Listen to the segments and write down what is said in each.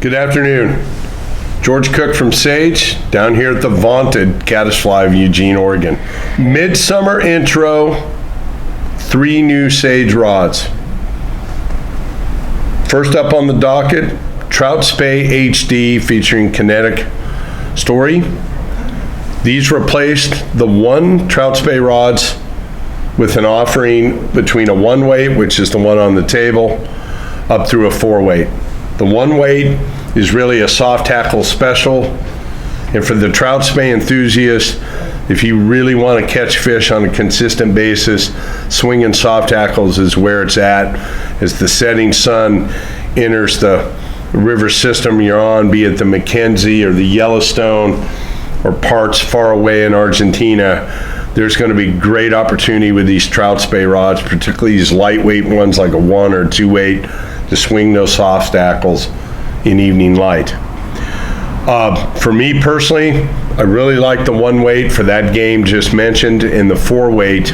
Good afternoon. George Cook from Sage, down here at the vaunted Caddisfly of Eugene, Oregon. Midsummer intro, 3 new Sage rods. First up on the docket, Troutspay HD featuring kinetic story. These replaced the 1 Troutspay rods with an offering between a 1 weight, which is the one on the table, up through a 4 weight. The 1 weight is really a soft tackle special, and for the Troutspay enthusiast, if you really want to catch fish on a consistent basis, swinging soft tackles is where it's at. As the setting sun enters the river system you're on, be it the Mackenzie or the Yellowstone or parts far away in Argentina, there's going to be great opportunity with these Troutspay rods, particularly these lightweight ones like a 1 or 2 weight, to swing those soft tackles in evening light. For me personally, I really like the 1 weight for that game just mentioned, and the 4 weight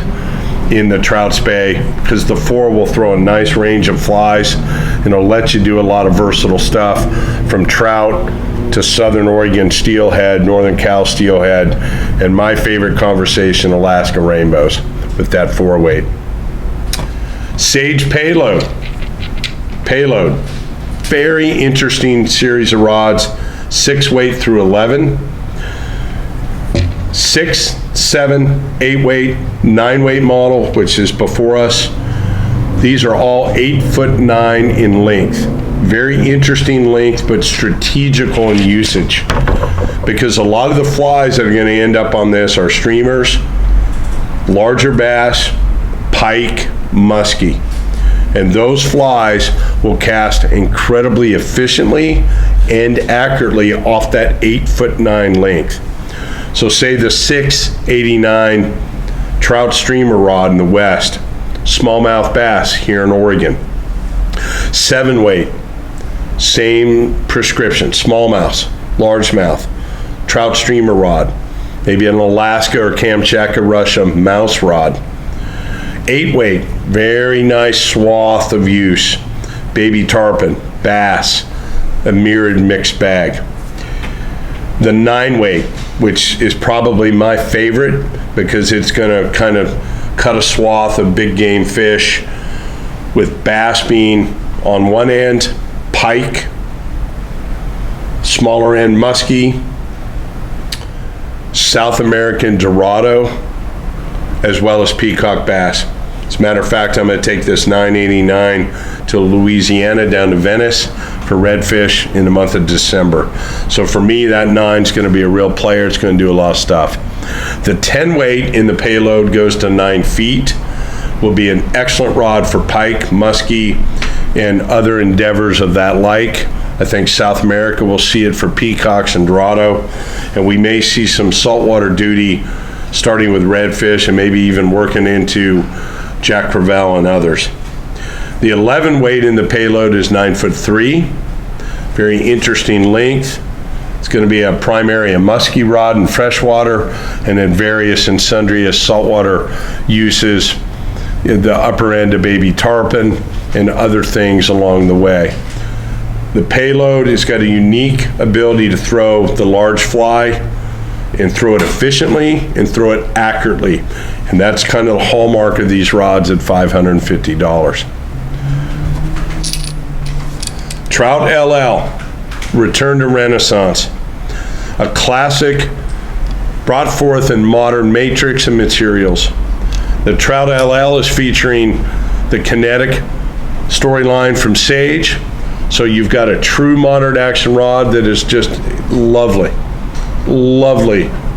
in the Troutspay, because the 4 will throw a nice range of flies and it'll let you do a lot of versatile stuff, from trout to Southern Oregon steelhead, Northern Cal steelhead, and my favorite conversation, Alaska rainbows, with that 4 weight. Sage Payload. Very interesting series of rods, 6 weight through 11. 6, 7, 8 weight, 9 weight model, which is before us. These are all 8'9" in length. Very interesting length, but strategical in usage, because a lot of the flies that are going to end up on this are streamers, larger bass, pike, muskie. And those flies will cast incredibly efficiently and accurately off that 8'9" length. So say the 6'89" trout streamer rod in the West, smallmouth bass here in Oregon. 7 weight, same prescription, smallmouth, largemouth, trout streamer rod, maybe an Alaska or Kamchatka Russia mouse rod. 8 weight, very nice swath of use, baby tarpon, bass, a myriad mixed bag. The 9 weight, which is probably my favorite because it's going to kind of cut a swath of big game fish, with bass being on one end, pike, smaller end muskie, South American Dorado, as well as peacock bass. As a matter of fact, I'm going to take this 989 to Louisiana, down to Venice, for redfish in the month of December. So for me, that 9 is going to be a real player. It's going to do a lot of stuff. The 10 weight in the Payload goes to 9 feet. Will be an excellent rod for pike, muskie, and other endeavors of that like. I think South America will see it for peacocks and Dorado, and we may see some saltwater duty starting with redfish and maybe even working into Jack Crevalle and others. The 11 weight in the Payload is 9'3", very interesting length. It's going to be a primary a musky rod in freshwater, and then various and sundry saltwater uses, the upper end of baby tarpon and other things along the way. The Payload has got a unique ability to throw the large fly and throw it efficiently and throw it accurately. And that's kind of the hallmark of these rods at $550. Trout LL, return to Renaissance. A classic brought forth in modern matrix and materials. The Trout LL is featuring the kinetic storyline from Sage. So you've got a true modern action rod that is just lovely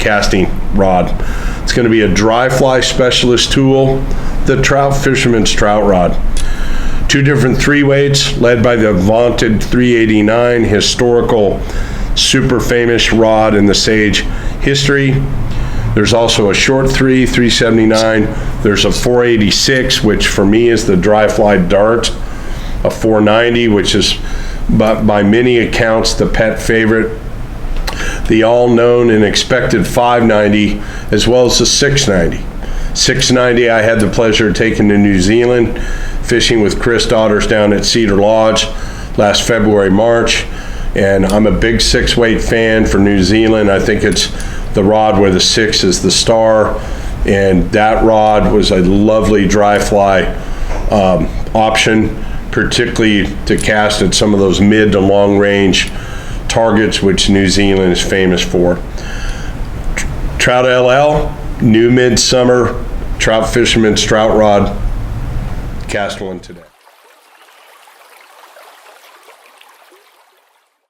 casting rod. It's going to be a dry fly specialist tool, the trout fisherman's trout rod. 2 different 3 weights, led by the vaunted 389, historical, super famous rod in the Sage history. There's also a short 379. There's a 486, which for me is the dry fly dart. A 490, which is by many accounts the pet favorite. The all-known and expected 590, as well as the 690. 690 I had the pleasure of taking to New Zealand, fishing with Chris Daughters down at Cedar Lodge last February, March. And I'm a big 6-weight fan for New Zealand. I think it's the rod where the 6 is the star. And that rod was a lovely dry fly option, particularly to cast at some of those mid to long range targets, which New Zealand is famous for. Trout LL, new midsummer trout fisherman's trout rod. Cast one today.